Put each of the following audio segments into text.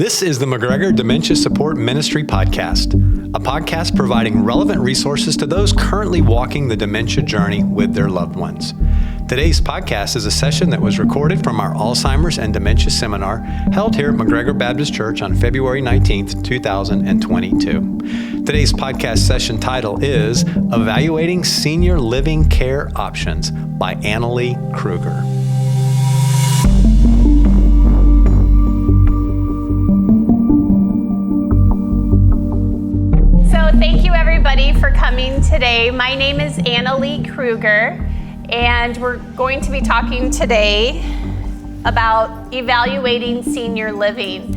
This is the McGregor Dementia Support Ministry Podcast, a podcast providing relevant resources to those currently walking the dementia journey with their loved ones. Today's podcast is a session that was recorded from our Alzheimer's and Dementia Seminar held here at McGregor Baptist Church on February 19th, 2022. Today's podcast session title is Evaluating Senior Living Care Options by Annalee Kruger. Thank you everybody for coming today. My name is Annalee Kruger, and we're going to be talking today about evaluating senior living.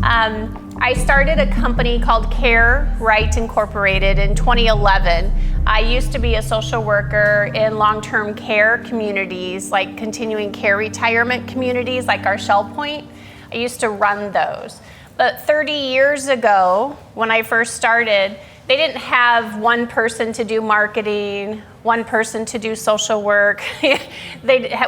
I started a company called Care Right Incorporated in 2011. I used to be a social worker in long-term care communities, like continuing care retirement communities, like our Shell Point. I used to run those. But 30 years ago, when I first started, they didn't have one person to do marketing, one person to do social work.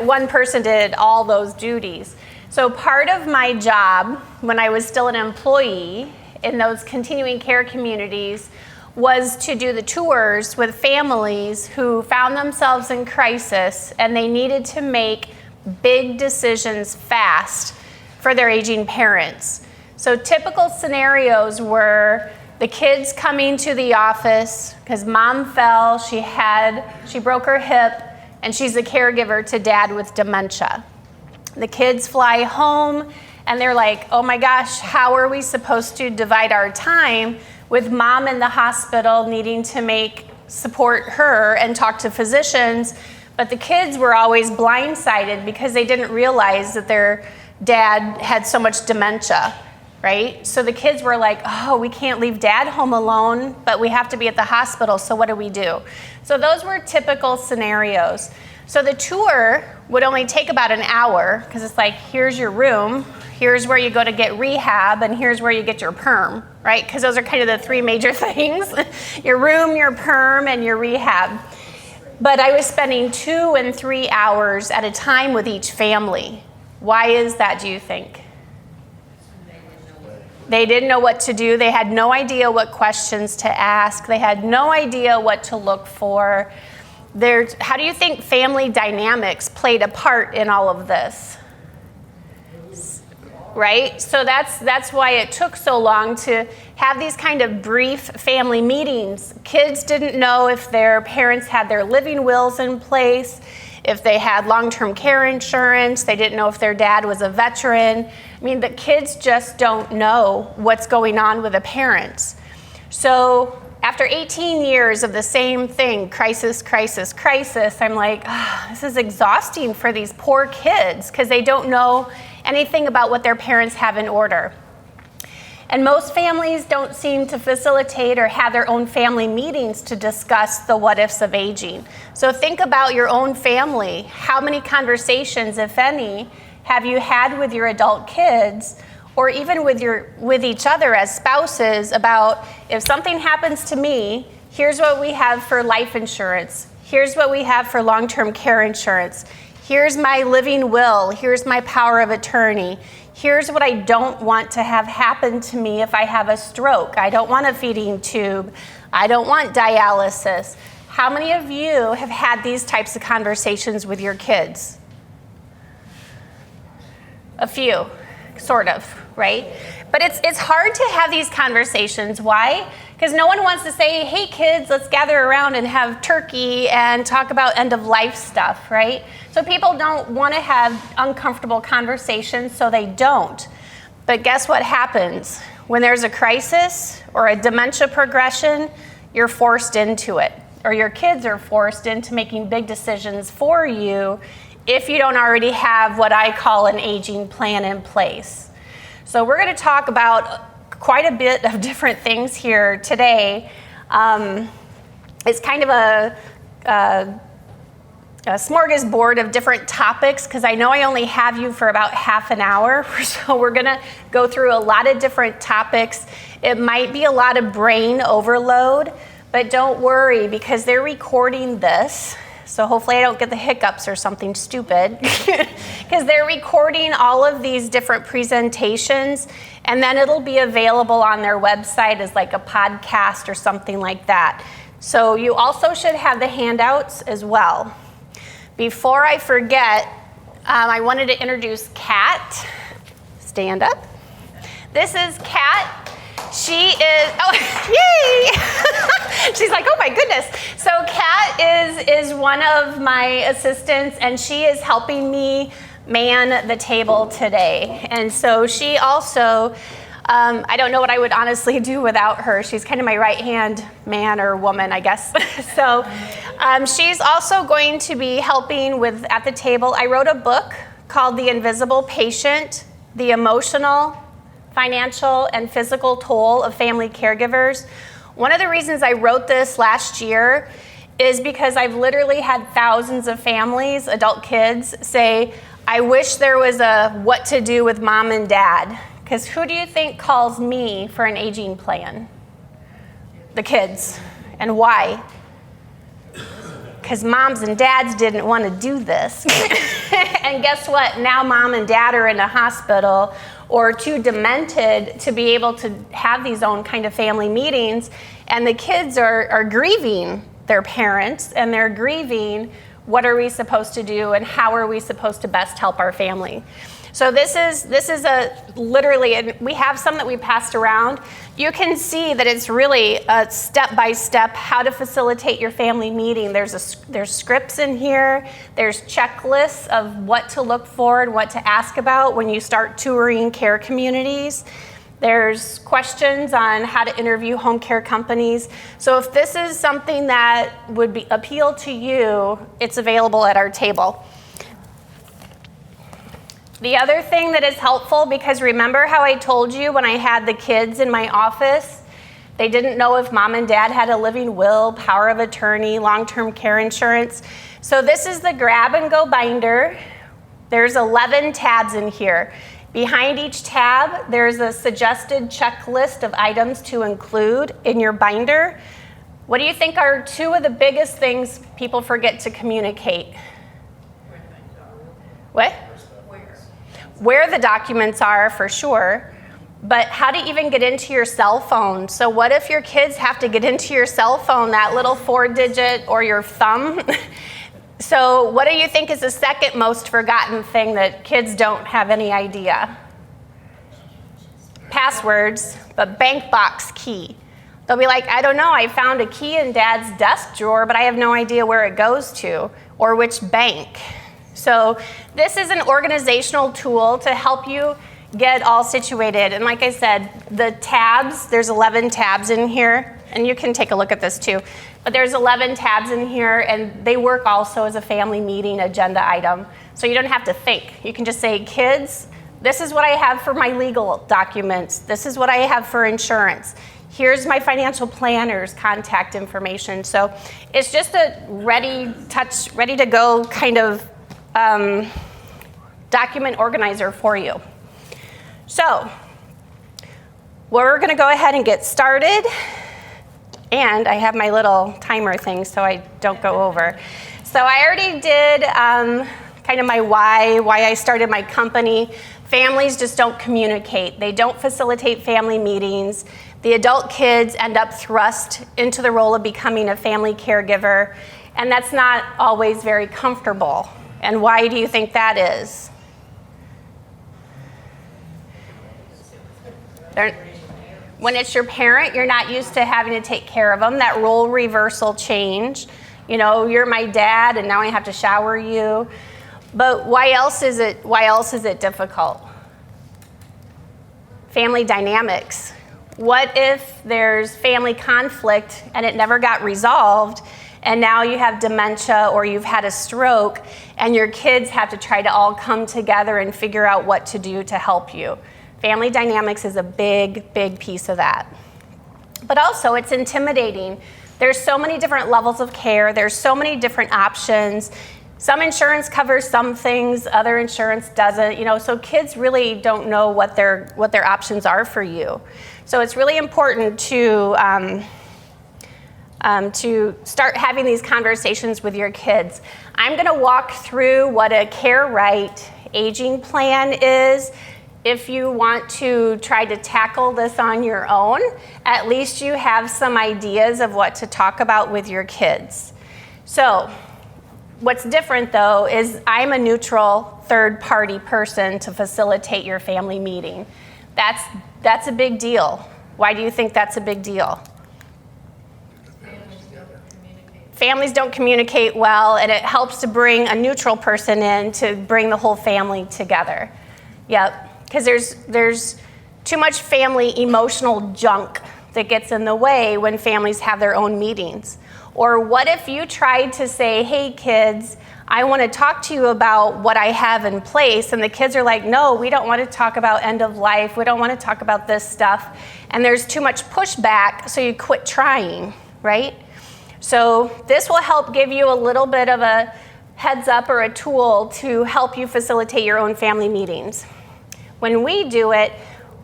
One person did all those duties. So part of my job, when I was still an employee in those continuing care communities, was to do the tours with families who found themselves in crisis and they needed to make big decisions fast for their aging parents. So typical scenarios were the kids coming to the office because mom fell, she broke her hip, and she's a caregiver to dad with dementia. The kids fly home and they're like, oh my gosh, how are we supposed to divide our time with mom in the hospital needing to support her and talk to physicians? But the kids were always blindsided because they didn't realize that their dad had so much dementia. Right? So the kids were like, oh, we can't leave dad home alone, but we have to be at the hospital, so what do we do? So those were typical scenarios. So the tour would only take about an hour, because it's like, here's your room, here's where you go to get rehab, and here's where you get your perm, right? Because those are kind of the three major things, your room, your perm, and your rehab. But I was spending 2 and 3 hours at a time with each family. Why is that, do you think? They didn't know what to do. They had no idea what questions to ask. They had no idea what to look for. How do you think family dynamics played a part in all of this? Right? So that's why it took so long to have these kind of brief family meetings. Kids didn't know if their parents had their living wills in place, if they had long-term care insurance. They didn't know if their dad was a veteran. I mean, the kids just don't know what's going on with the parents. So after 18 years of the same thing, crisis, I'm like, this is exhausting for these poor kids because they don't know anything about what their parents have in order. And most families don't seem to facilitate or have their own family meetings to discuss the what-ifs of aging. So think about your own family. How many conversations, if any, have you had with your adult kids, or even with each other as spouses, about if something happens to me, here's what we have for life insurance, here's what we have for long-term care insurance, here's my living will, here's my power of attorney, here's what I don't want to have happen to me if I have a stroke. I don't want a feeding tube. I don't want dialysis. How many of you have had these types of conversations with your kids? A few, sort of, right? But it's hard to have these conversations. Why? Because no one wants to say, hey kids, let's gather around and have turkey and talk about end of life stuff, right? So people don't want to have uncomfortable conversations, so they don't. But guess what happens? When there's a crisis or a dementia progression, you're forced into it, or your kids are forced into making big decisions for you if you don't already have what I call an aging plan in place. So we're going to talk about quite a bit of different things here today. It's kind of a smorgasbord of different topics because I know I only have you for about half an hour. So we're going to go through a lot of different topics. It might be a lot of brain overload, but don't worry because they're recording this. So hopefully I don't get the hiccups or something stupid because they're recording all of these different presentations and then it'll be available on their website as like a podcast or something like that. So you also should have the handouts as well. Before I forget, I wanted to introduce Kat. Stand up. This is Kat. She is, yay! She's like, oh my goodness. So Kat is one of my assistants, and she is helping me man the table today. And so she also, I don't know what I would honestly do without her. She's kind of my right-hand man or woman, I guess. So she's also going to be helping with at the table. I wrote a book called The Invisible Patient, The Emotional, Financial, and Physical Toll of Family Caregivers. One of the reasons I wrote this last year is because I've literally had thousands of families, adult kids, say, I wish there was a what to do with mom and dad. Because who do you think calls me for an aging plan? The kids. And why? Because moms and dads didn't want to do this. And guess what? Now mom and dad are in a hospital or too demented to be able to have these own kind of family meetings. And the kids are grieving their parents, and they're grieving what are we supposed to do and how are we supposed to best help our family. So this is a literally, and we have some that we passed around. You can see that it's really a step-by-step how to facilitate your family meeting. There's scripts in here. There's checklists of what to look for and what to ask about when you start touring care communities. There's questions on how to interview home care companies. So if this is something that would appeal to you, it's available at our table. The other thing that is helpful, because remember how I told you when I had the kids in my office, they didn't know if mom and dad had a living will, power of attorney, long-term care insurance. So this is the grab and go binder. There's 11 tabs in here. Behind each tab, there's a suggested checklist of items to include in your binder. What do you think are two of the biggest things people forget to communicate? What? Where the documents are, for sure, but how to even get into your cell phone. So what if your kids have to get into your cell phone, that little 4-digit, or your thumb? So what do you think is the second most forgotten thing that kids don't have any idea? Passwords, but bank box key. They'll be like, I don't know, I found a key in dad's desk drawer, but I have no idea where it goes to or which bank. So this is an organizational tool to help you get all situated. And like I said, the tabs, there's 11 tabs in here, and you can take a look at this too. But there's 11 tabs in here, and they work also as a family meeting agenda item. So you don't have to think. You can just say, kids, this is what I have for my legal documents. This is what I have for insurance. Here's my financial planner's contact information. So it's just a ready to go kind of document organizer for you. So we're going to go ahead and get started. And I have my little timer thing so I don't go over. So I already did kind of my why I started my company. Families just don't communicate. They don't facilitate family meetings. The adult kids end up thrust into the role of becoming a family caregiver, and that's not always very comfortable. And why do you think that is? When it's your parent, you're not used to having to take care of them. That role reversal change. You know, you're my dad and now I have to shower you. But why else is it difficult? Family dynamics. What if there's family conflict and it never got resolved, and now you have dementia or you've had a stroke, and your kids have to try to all come together and figure out what to do to help you? Family dynamics is a big, big piece of that. But also, it's intimidating. There's so many different levels of care. There's so many different options. Some insurance covers some things, other insurance doesn't. You know, so kids really don't know what their options are for you. So it's really important to start having these conversations with your kids. I'm going to walk through what a Care Right aging plan is. if you want to try to tackle this on your own, at least you have some ideas of what to talk about with your kids. So what's different though is I'm a neutral third-party person to facilitate your family meeting. That's a big deal. Why do you think that's a big deal? Families don't communicate well, and it helps to bring a neutral person in to bring the whole family together. Yep, because there's too much family emotional junk that gets in the way when families have their own meetings. Or what if you tried to say, hey kids, I want to talk to you about what I have in place, and the kids are like, no, we don't want to talk about end of life, we don't want to talk about this stuff, and there's too much pushback, so you quit trying, right? So this will help give you a little bit of a heads up or a tool to help you facilitate your own family meetings. When we do it,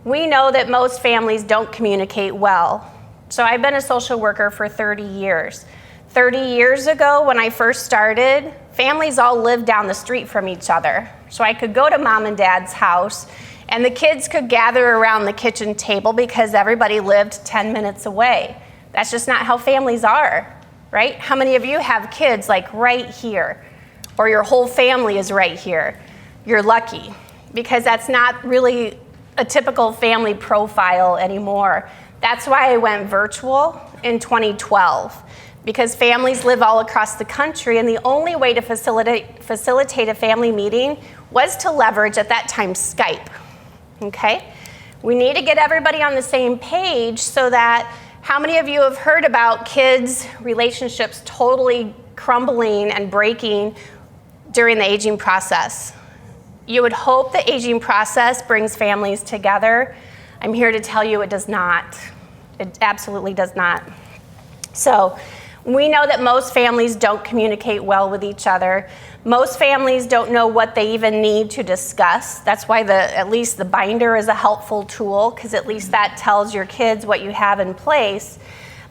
we know that most families don't communicate well. So I've been a social worker for 30 years. 30 years ago, when I first started, families all lived down the street from each other. So I could go to mom and dad's house, and the kids could gather around the kitchen table because everybody lived 10 minutes away. That's just not how families are, right? How many of you have kids like right here, or your whole family is right here? You're lucky, because that's not really a typical family profile anymore. That's why I went virtual in 2012, because families live all across the country, and the only way to facilitate a family meeting was to leverage, at that time, Skype, okay? We need to get everybody on the same page so that, how many of you have heard about kids' relationships totally crumbling and breaking during the aging process? You would hope the aging process brings families together. I'm here to tell you it does not. It absolutely does not. So we know that most families don't communicate well with each other. Most families don't know what they even need to discuss. That's why at least the binder is a helpful tool, because at least that tells your kids what you have in place.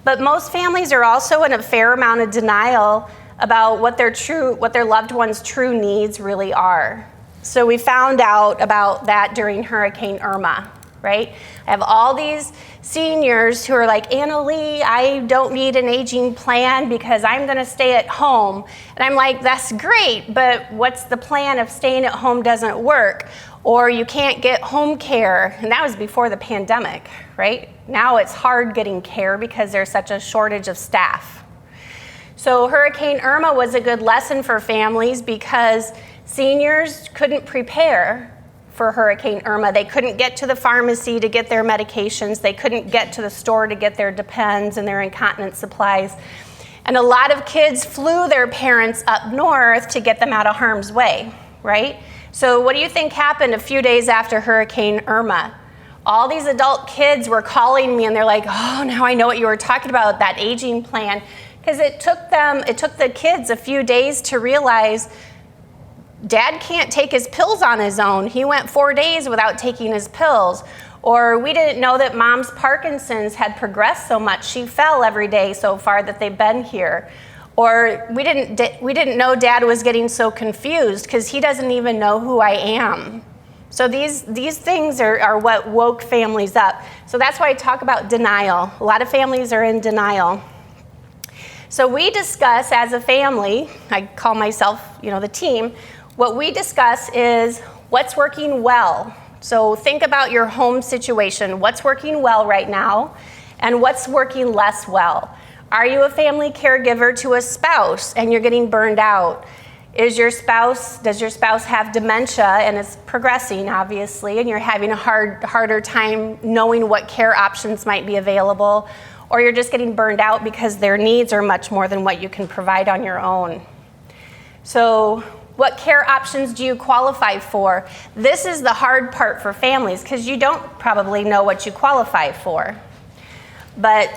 But most families are also in a fair amount of denial about what their loved one's true needs really are. So we found out about that during Hurricane Irma, right? I have all these seniors who are like, Annalee, I don't need an aging plan because I'm gonna stay at home. And I'm like, that's great, but what's the plan if staying at home doesn't work? Or you can't get home care, and that was before the pandemic, right? Now it's hard getting care because there's such a shortage of staff. So Hurricane Irma was a good lesson for families because seniors couldn't prepare for Hurricane Irma. They couldn't get to the pharmacy to get their medications. They couldn't get to the store to get their Depends and their incontinence supplies. And a lot of kids flew their parents up north to get them out of harm's way, right? So what do you think happened a few days after Hurricane Irma? All these adult kids were calling me, and they're like, oh, now I know what you were talking about, that aging plan. Because it took the kids a few days to realize Dad can't take his pills on his own. He went 4 days without taking his pills. Or we didn't know that Mom's Parkinson's had progressed so much. She fell every day so far that they've been here. Or we didn't know Dad was getting so confused because he doesn't even know who I am. So these things are what woke families up. So that's why I talk about denial. A lot of families are in denial. So we discuss as a family, I call myself, the team, what we discuss is what's working well. So think about your home situation. What's working well right now, and what's working less well? Are you a family caregiver to a spouse and you're getting burned out? Does your spouse have dementia and it's progressing, obviously, and you're having a harder time knowing what care options might be available? Or you're just getting burned out because their needs are much more than what you can provide on your own. So what care options do you qualify for? This is the hard part for families because you don't probably know what you qualify for. But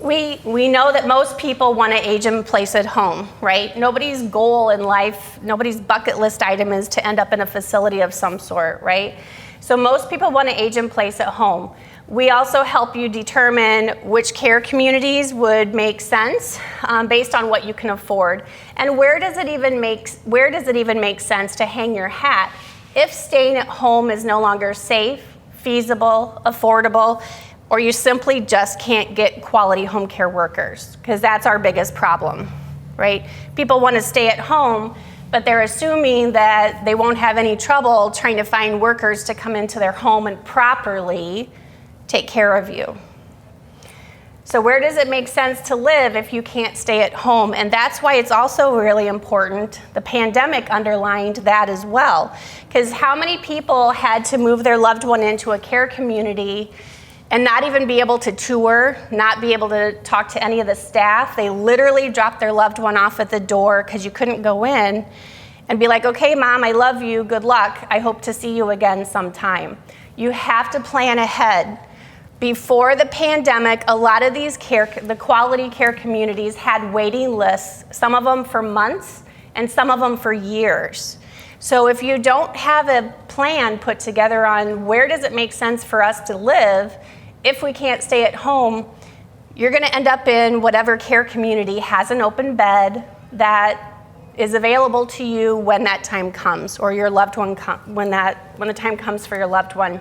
we know that most people want to age in place at home, right? Nobody's goal in life, nobody's bucket list item is to end up in a facility of some sort, right? So most people want to age in place at home. We also help you determine which care communities would make sense based on what you can afford, and where does it even make sense to hang your hat If staying at home is no longer safe, feasible, affordable, or you simply just can't get quality home care workers, because that's our biggest problem, right? People want to stay at home, but they're assuming that they won't have any trouble trying to find workers to come into their home and properly take care of you. So where does it make sense to live if you can't stay at home? And that's why it's also really important. The pandemic underlined that as well. Because how many people had to move their loved one into a care community and not even be able to tour, not be able to talk to any of the staff? They literally dropped their loved one off at the door because you couldn't go in and be like, okay, Mom, I love you, good luck. I hope to see you again sometime. You have to plan ahead. Before the pandemic, a lot of these the quality care communities had waiting lists, some of them for months and some of them for years. So if you don't have a plan put together on where does it make sense for us to live, if we can't stay at home, you're gonna end up in whatever care community has an open bed that is available to you when that time comes, or your loved one, when the time comes for your loved one.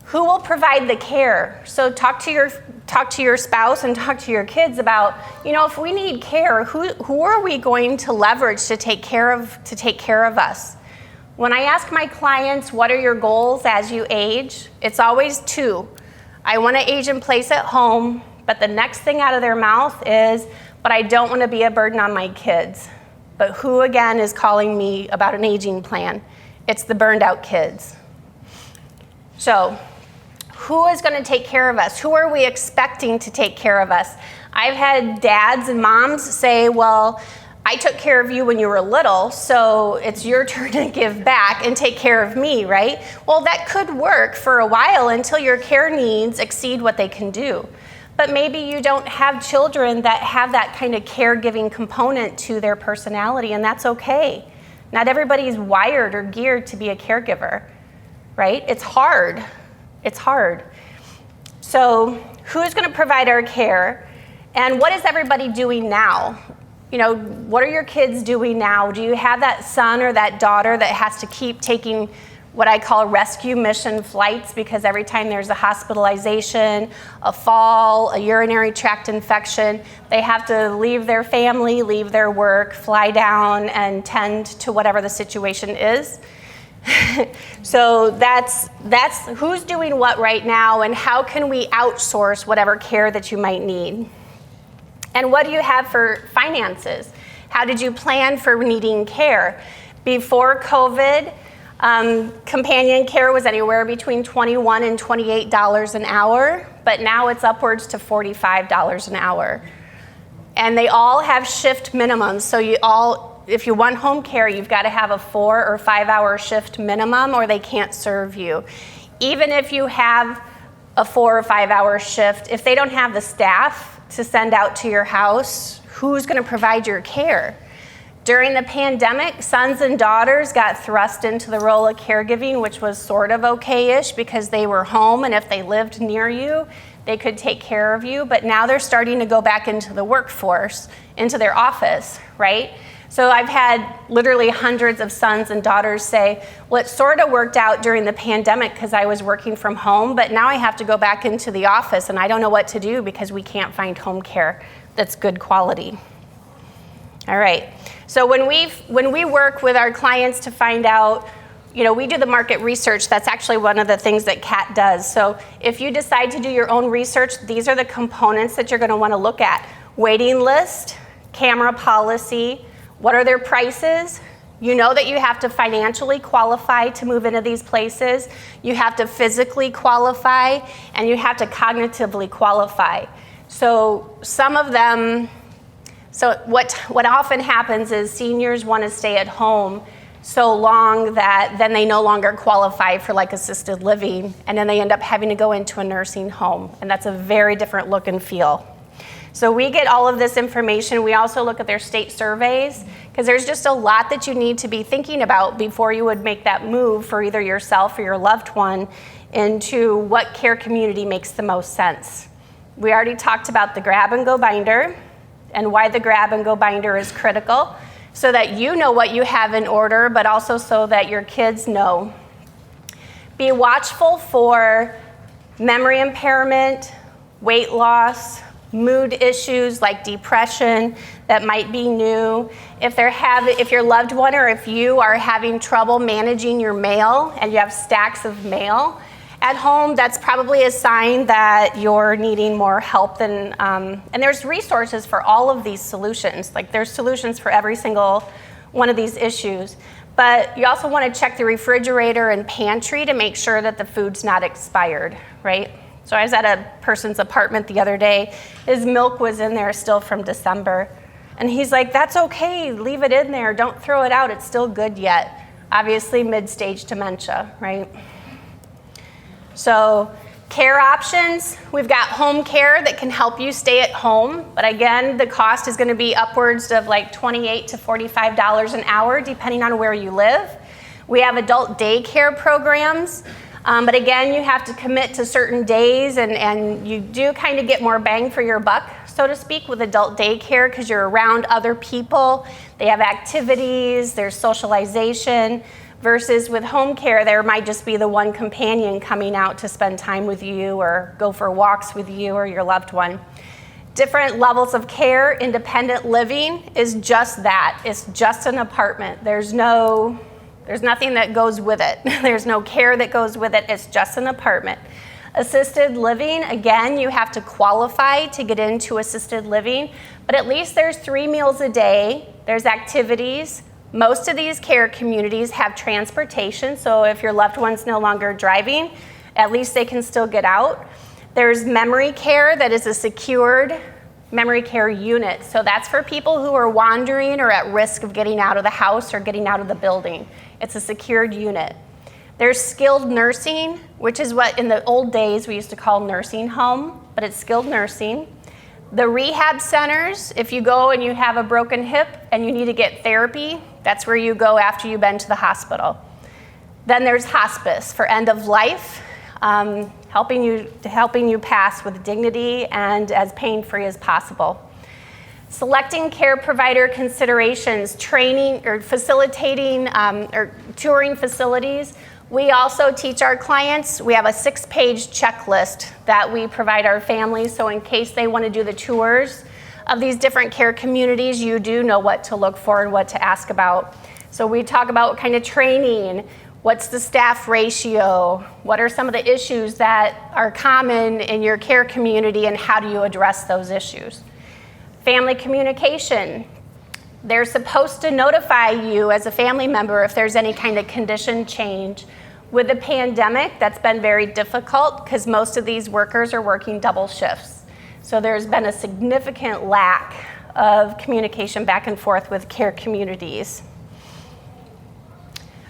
Who will provide the care? So talk to your spouse and talk to your kids about, if we need care, who are we going to leverage to take care of us? When I ask my clients, what are your goals as you age? It's always two. I want to age in place at home, but the next thing out of their mouth is, but I don't want to be a burden on my kids. But who again is calling me about an aging plan? It's the burned out kids. So, who is going to take care of us? Who are we expecting to take care of us? I've had dads and moms say, well, I took care of you when you were little, so it's your turn to give back and take care of me, right? Well, that could work for a while until your care needs exceed what they can do. But maybe you don't have children that have that kind of caregiving component to their personality, and that's okay. Not everybody is wired or geared to be a caregiver, right? It's hard. It's hard. So who's going to provide our care? And what is everybody doing now? What are your kids doing now? Do you have that son or that daughter that has to keep taking what I call rescue mission flights, because every time there's a hospitalization, a fall, a urinary tract infection, they have to leave their family, leave their work, fly down and tend to whatever the situation is? So that's who's doing what right now, and how can we outsource whatever care that you might need? And what do you have for finances? How did you plan for needing care? Before COVID, companion care was anywhere between $21 and $28 an hour, but now it's upwards to $45 an hour. And they all have shift minimums, so if you want home care, you've got to have a 4 or 5 hour shift minimum, or they can't serve you. Even if you have a 4 or 5 hour shift, if they don't have the staff to send out to your house, who's going to provide your care? During the pandemic, sons and daughters got thrust into the role of caregiving, which was sort of okay-ish because they were home, and if they lived near you, they could take care of you. But now they're starting to go back into the workforce, into their office, right? So I've had literally hundreds of sons and daughters say, well, it sort of worked out during the pandemic because I was working from home, but now I have to go back into the office and I don't know what to do because we can't find home care that's good quality. All right, so when we work with our clients to find out, we do the market research. That's actually one of the things that CAT does. So if you decide to do your own research, these are the components that you're going to want to look at. Waiting list, camera policy. What are their prices? You know that you have to financially qualify to move into these places. You have to physically qualify, and you have to cognitively qualify. So some of them, what often happens is seniors want to stay at home so long that then they no longer qualify for like assisted living, and then they end up having to go into a nursing home, and that's a very different look and feel. So we get all of this information. We also look at their state surveys, because there's just a lot that you need to be thinking about before you would make that move for either yourself or your loved one into what care community makes the most sense. We already talked about the grab and go binder and why the grab and go binder is critical, so that you know what you have in order, but also so that your kids know. Be watchful for memory impairment, weight loss, mood issues like depression that might be new. If your loved one or if you are having trouble managing your mail and you have stacks of mail at home, that's probably a sign that you're needing more help than, and there's resources for all of these solutions. Like there's solutions for every single one of these issues. But you also want to check the refrigerator and pantry to make sure that the food's not expired, right? So I was at a person's apartment the other day. His milk was in there still from December. And he's like, that's okay, leave it in there, don't throw it out, it's still good yet. Obviously mid-stage dementia, right? So care options, we've got home care that can help you stay at home, but again, the cost is going to be upwards of like $28 to $45 an hour, depending on where you live. We have adult daycare programs, but again, you have to commit to certain days, and you do kind of get more bang for your buck, so to speak, with adult daycare because you're around other people. They have activities, there's socialization. Versus with home care, there might just be the one companion coming out to spend time with you or go for walks with you or your loved one. Different levels of care. Independent living is just that. It's just an apartment. There's nothing that goes with it. There's no care that goes with it. It's just an apartment. Assisted living, again, you have to qualify to get into assisted living, but at least there's 3 meals a day. There's activities. Most of these care communities have transportation, so if your loved one's no longer driving, at least they can still get out. There's memory care that is a secured memory care unit. So that's for people who are wandering or at risk of getting out of the house or getting out of the building. It's a secured unit. There's skilled nursing, which is what in the old days we used to call nursing home, but it's skilled nursing. The rehab centers, if you go and you have a broken hip and you need to get therapy, that's where you go after you've been to the hospital. Then there's hospice for end of life, helping you pass with dignity and as pain-free as possible. Selecting care provider considerations, training or facilitating or touring facilities. We also teach our clients, we have a 6-page checklist that we provide our families, so in case they want to do the tours of these different care communities, you do know what to look for and what to ask about. So we talk about what kind of training, what's the staff ratio, what are some of the issues that are common in your care community, and how do you address those issues. Family communication. They're supposed to notify you as a family member if there's any kind of condition change. With the pandemic, that's been very difficult because most of these workers are working double shifts. So there's been a significant lack of communication back and forth with care communities.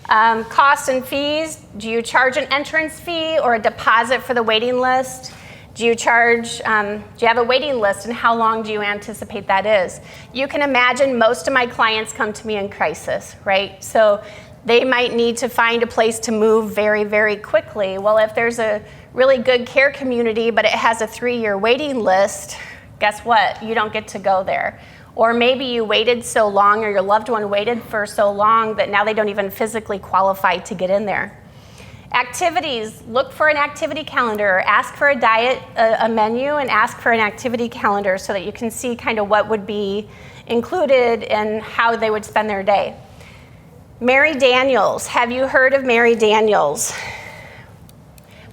Costs and fees. Do you charge an entrance fee or a deposit for the waiting list? Do you have a waiting list, and how long do you anticipate that is? You can imagine most of my clients come to me in crisis, right? So they might need to find a place to move very, very quickly. Well, if there's a really good care community, but it has a 3-year waiting list, guess what? You don't get to go there. Or maybe you waited so long, or your loved one waited for so long that now they don't even physically qualify to get in there. Activities, look for an activity calendar, ask for a menu, and ask for an activity calendar so that you can see kind of what would be included and how they would spend their day. Mary Daniels, have you heard of Mary Daniels?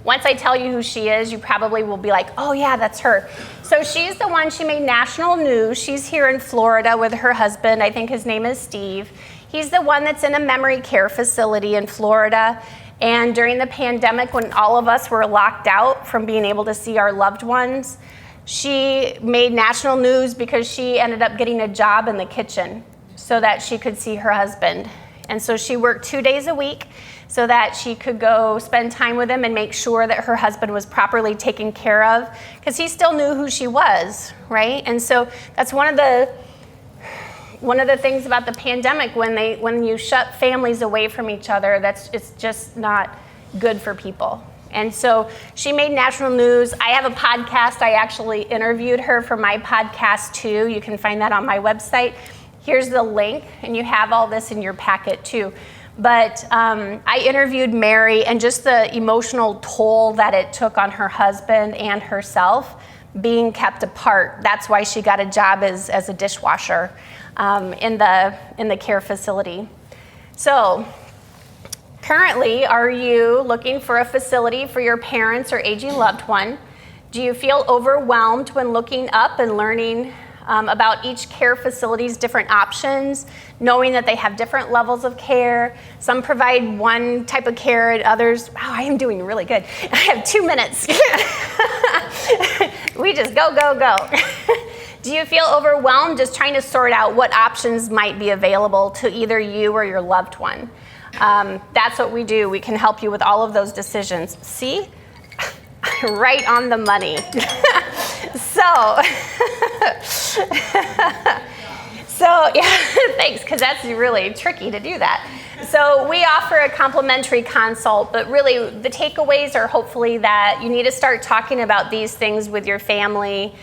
Once I tell you who she is, you probably will be like, oh yeah, that's her. So she's the one, she made national news. She's here in Florida with her husband, I think his name is Steve. He's the one that's in a memory care facility in Florida. And during the pandemic, when all of us were locked out from being able to see our loved ones, she made national news because she ended up getting a job in the kitchen so that she could see her husband. And so she worked 2 days a week so that she could go spend time with him and make sure that her husband was properly taken care of, because he still knew who she was, right? And so that's one of the things about the pandemic, when you shut families away from each other, it's just not good for people. And so she made national news. I have a podcast. I actually interviewed her for my podcast too. You can find that on my website. Here's the link, and you have all this in your packet too. But I interviewed Mary, and just the emotional toll that it took on her husband and herself being kept apart. That's why she got a job as a dishwasher in the care facility. So currently, are you looking for a facility for your parents or aging loved one? Do you feel overwhelmed when looking up and learning about each care facility's different options, knowing that they have different levels of care? Some provide one type of care and others, wow, I am doing really good. I have 2 minutes. We just go. Do you feel overwhelmed just trying to sort out what options might be available to either you or your loved one? That's what we do. We can help you with all of those decisions. See? Right on the money. So yeah, thanks, because that's really tricky to do that. So we offer a complimentary consult, but really the takeaways are hopefully that you need to start talking about these things with your family.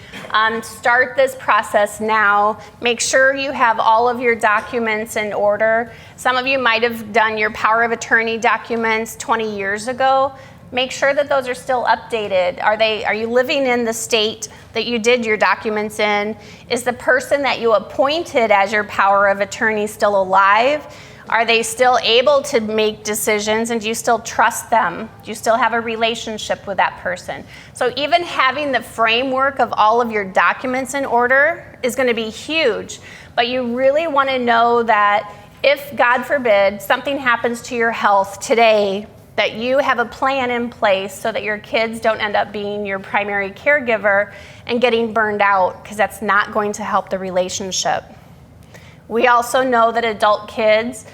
Start this process now. Make sure you have all of your documents in order. Some of you might have done your power of attorney documents 20 years ago. Make sure that those are still updated. Are you living in the state that you did your documents in? Is the person that you appointed as your power of attorney still alive? Are they still able to make decisions, and do you still trust them? Do you still have a relationship with that person? So even having the framework of all of your documents in order is going to be huge, but you really want to know that if, God forbid, something happens to your health today, that you have a plan in place so that your kids don't end up being your primary caregiver and getting burned out, because that's not going to help the relationship. We also know that adult kids,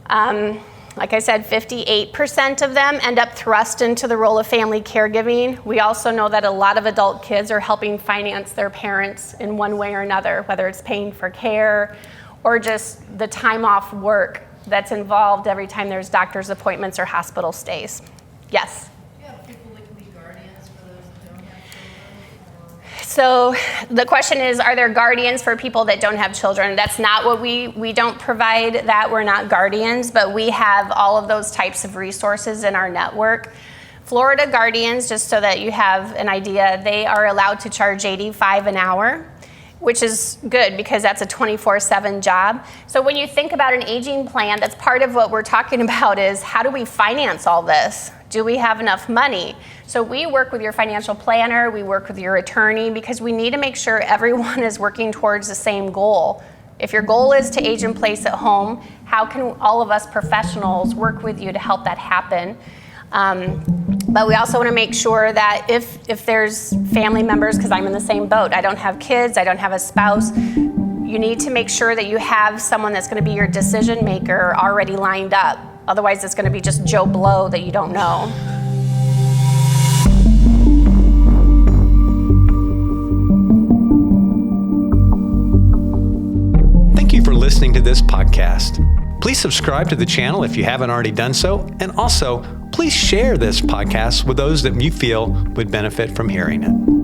like I said, 58% of them end up thrust into the role of family caregiving. We also know that a lot of adult kids are helping finance their parents in one way or another, whether it's paying for care or just the time off work that's involved every time there's doctor's appointments or hospital stays. Yes? Do you have people that can be guardians for those that don't have children? So the question is, are there guardians for people that don't have children? That's not what we don't provide that. We're not guardians, but we have all of those types of resources in our network. Florida Guardians, just so that you have an idea, they are allowed to charge $85 an hour, which is good because that's a 24/7 job. So when you think about an aging plan, that's part of what we're talking about is how do we finance all this? Do we have enough money? So we work with your financial planner, we work with your attorney, because we need to make sure everyone is working towards the same goal. If your goal is to age in place at home, how can all of us professionals work with you to help that happen? But we also want to make sure that if there's family members, because I'm in the same boat, I don't have kids, I don't have a spouse, you need to make sure that you have someone that's going to be your decision maker already lined up. Otherwise, it's going to be just Joe Blow that you don't know. Thank you for listening to this podcast. Please subscribe to the channel if you haven't already done so, and also please share this podcast with those that you feel would benefit from hearing it.